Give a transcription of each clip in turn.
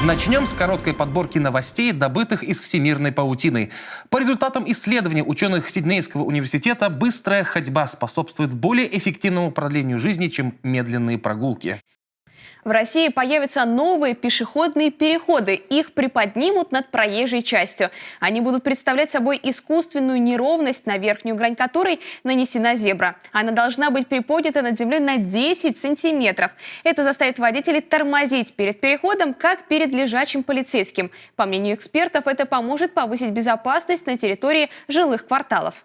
Начнем с короткой подборки новостей, добытых из всемирной паутины. По результатам исследования ученых Сиднейского университета, быстрая ходьба способствует более эффективному продлению жизни, чем медленные прогулки. В России появятся новые пешеходные переходы. Их приподнимут над проезжей частью. Они будут представлять собой искусственную неровность, на верхнюю грань которой нанесена зебра. Она должна быть приподнята над землей на 10 сантиметров. Это заставит водителей тормозить перед переходом, как перед лежачим полицейским. По мнению экспертов, это поможет повысить безопасность на территории жилых кварталов.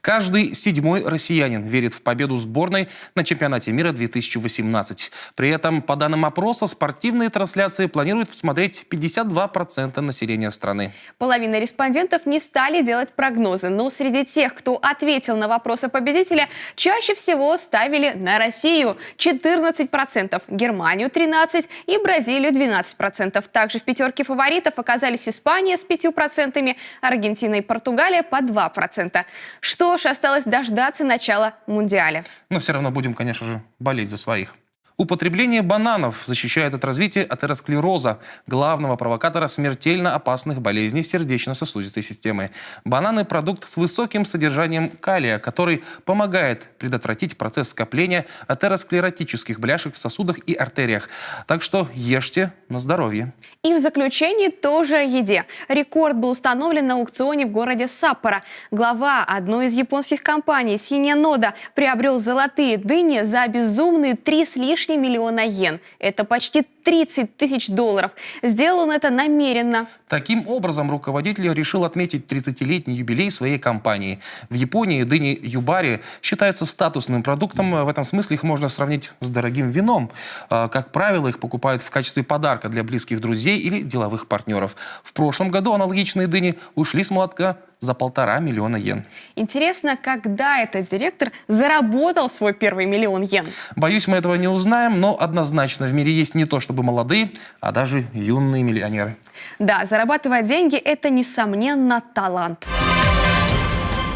Каждый 7-й россиянин верит в победу сборной на чемпионате мира 2018. При этом, по данным опроса, спортивные трансляции планируют посмотреть 52% населения страны. Половина респондентов не стали делать прогнозы, но среди тех, кто ответил на вопросы победителя, чаще всего ставили на Россию – 14%, Германию – 13% и Бразилию – 12%. Также в пятерке фаворитов оказались Испания с 5%, Аргентина и Португалия по 2%. Что ж, осталось дождаться начала Мундиаля. Но все равно будем, конечно же, болеть за своих. Употребление бананов защищает от развития атеросклероза, главного провокатора смертельно опасных болезней сердечно-сосудистой системы. Бананы – продукт с высоким содержанием калия, который помогает предотвратить процесс скопления атеросклеротических бляшек в сосудах и артериях. Так что ешьте на здоровье. И в заключении тоже о еде. Рекорд был установлен на аукционе в городе Саппоро. Глава одной из японских компаний Синя Нода приобрел золотые дыни за безумные 3,5 миллиона йен. Это почти 30 тысяч долларов. Сделал он это намеренно. Таким образом, руководитель решил отметить 30-летний юбилей своей компании. В Японии дыни юбари считаются статусным продуктом. В этом смысле их можно сравнить с дорогим вином. Как правило, их покупают в качестве подарка для близких друзей или деловых партнеров. В прошлом году аналогичные дыни ушли с молотка за 1,5 миллиона йен. Интересно, когда этот директор заработал свой первый миллион йен? Боюсь, мы этого не узнаем, но однозначно в мире есть не то чтобы молодые, а даже юные миллионеры. Да, зарабатывать деньги – это, несомненно, талант.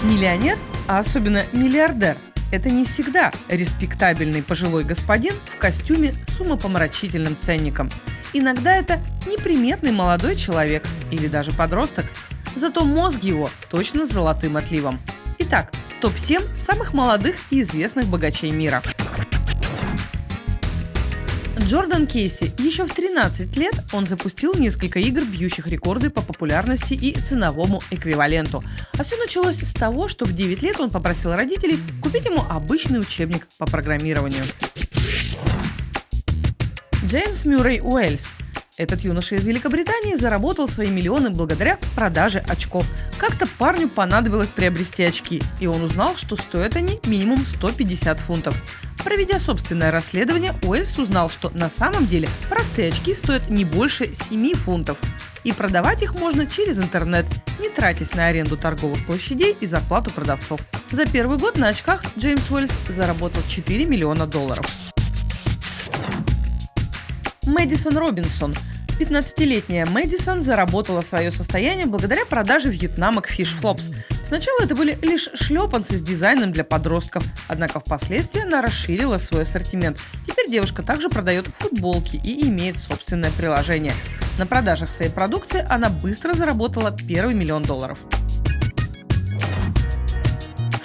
Миллионер, а особенно миллиардер, это не всегда респектабельный пожилой господин в костюме с умопомрачительным ценником. Иногда это неприметный молодой человек или даже подросток. Зато мозг его точно с золотым отливом. Итак, топ-7 самых молодых и известных богачей мира. Джордан Кейси. Еще в 13 лет он запустил несколько игр, бьющих рекорды по популярности и ценовому эквиваленту. А все началось с того, что в 9 лет он попросил родителей купить ему обычный учебник по программированию. Джеймс Мюррей Уэльс. Этот юноша из Великобритании заработал свои миллионы благодаря продаже очков. Как-то парню понадобилось приобрести очки, и он узнал, что стоят они минимум 150 фунтов. Проведя собственное расследование, Уэльс узнал, что на самом деле простые очки стоят не больше 7 фунтов. И продавать их можно через интернет, не тратясь на аренду торговых площадей и зарплату продавцов. За первый год на очках Джеймс Уэльс заработал 4 миллиона долларов. Мэдисон Робинсон. 15-летняя Мэдисон заработала свое состояние благодаря продаже вьетнамок Fish Flops. Сначала это были лишь шлепанцы с дизайном для подростков, однако впоследствии она расширила свой ассортимент. Теперь девушка также продает футболки и имеет собственное приложение. На продажах своей продукции она быстро заработала первый $1 миллион.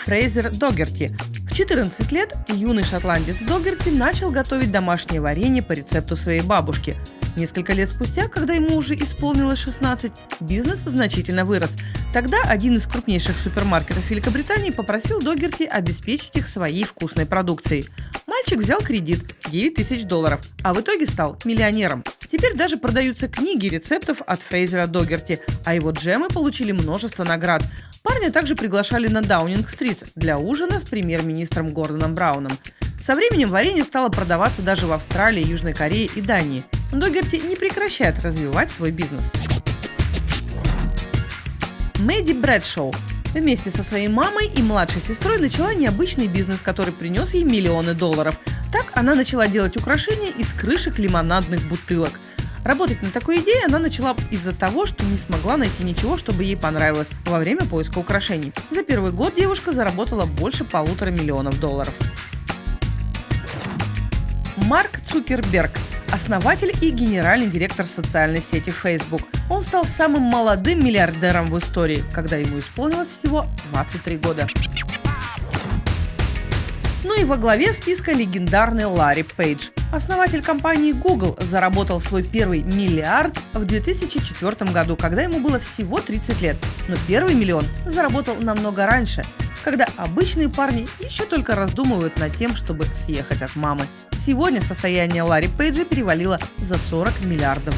Фрейзер Догерти. В 14 лет юный шотландец Догерти начал готовить домашнее варенье по рецепту своей бабушки. Несколько лет спустя, когда ему уже исполнилось 16, бизнес значительно вырос. Тогда один из крупнейших супермаркетов Великобритании попросил Догерти обеспечить их своей вкусной продукцией. Мальчик взял кредит – $9 000, а в итоге стал миллионером. Теперь даже продаются книги рецептов от Фрейзера Догерти, а его джемы получили множество наград. Парня также приглашали на Даунинг-стрит для ужина с премьер-министром Гордоном Брауном. Со временем варенье стало продаваться даже в Австралии, Южной Корее и Дании. Догерти не прекращает развивать свой бизнес. Мэдди Брэдшоу. Вместе со своей мамой и младшей сестрой начала необычный бизнес, который принес ей миллионы долларов. Так она начала делать украшения из крышек лимонадных бутылок. Работать на такой идее она начала из-за того, что не смогла найти ничего, чтобы ей понравилось во время поиска украшений. За первый год девушка заработала больше $1,5 миллиона. Марк Цукерберг. основатель и генеральный директор социальной сети Facebook. Он стал самым молодым миллиардером в истории, когда ему исполнилось всего 23 года. Ну и во главе списка легендарный Ларри Пейдж. Основатель компании Google заработал свой первый миллиард в 2004 году, когда ему было всего 30 лет. Но первый миллион заработал намного раньше, когда обычные парни еще только раздумывают над тем, чтобы съехать от мамы. Сегодня состояние Ларри Пейджа перевалило за $40 миллиардов.